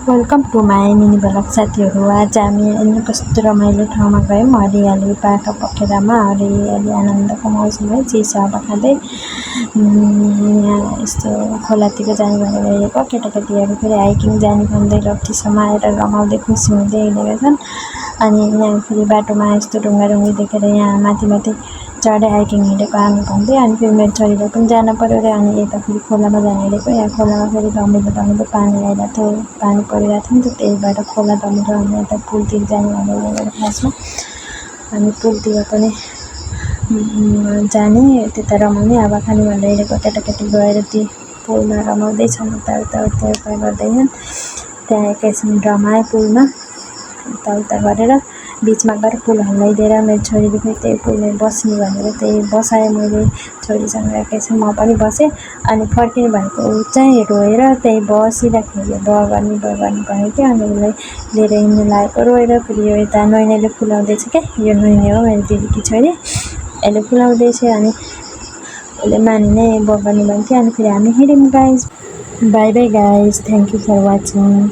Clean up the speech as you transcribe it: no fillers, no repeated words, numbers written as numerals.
Welcome to my mini blog साथीहरू। आज हामी अनि कस्तो रमाइलो ठाउँमा गयौँ। हरियाली बाटो पखेरामा हरियाली आनन्दको मौसम है। चिसो हावा खाँदै यहाँ यस्तो खोलातिर जाने भनेर हिँडेको। केटाकेटीहरू फेरि हाइकिङ जाने भन्दै लप्चीसम्म आएर रमाउँदै खुसी हुँदै हिँडेका छन्। अनि यहाँ फेरि बाटोमा यस्तो ढुङ्गाढुङ्गी देखेर यहाँ माथि माथि चढे हाइकिङ हिँडेको हामी भन्दै। अनि फेरि मेरो छोरीले पनि जान पर्यो रे। अनि यता फेरि खोलामा जान हिँडेको। यहाँ खोलामा फेरि धमिलो पानी आइरहेको थियो, पानी परिरहेको थियो नि त, त्यही भएर खोला धमिलो। अनि यता पुलतिर जाने भनेर हिँडेको खासमा। अनि पुलतिर पनि जाने, त्यता रमाउने हावा खाने भनेर हिँडेको। केटाकेटी गएर त्यो पुलमा रमाउँदैछन्, उता गर्दैछन्। त्यहाँ एकैछिन रमाए पुलमा उता गरेर बिचमा गएर पुल हल्लाइदिएर मेरो छोरीले फेरि त्यही पुलमा बस्ने भनेर त्यही बसाएँ मैले छोरीसँग। एकैछिन म पनि बसेँ। अनि फर्किने भनेको ऊ चाहिँ रोएर त्यही बसिराख्यो। बगानी भनेको थियो। अनि उसलाई लिएर हिँड्नु लागेको रोएर। फेरि यो यता नैनाले फुलाउँदैछ क्या, यो नैनी हो मेरो दिदीकी छोरी, यसले फुलाउँदैछ। अनि उसले मानिने बगानी भन्थ्यो। अनि फेरि हामी हिँड्यौँ guys. Bye bye guys, thank you for watching.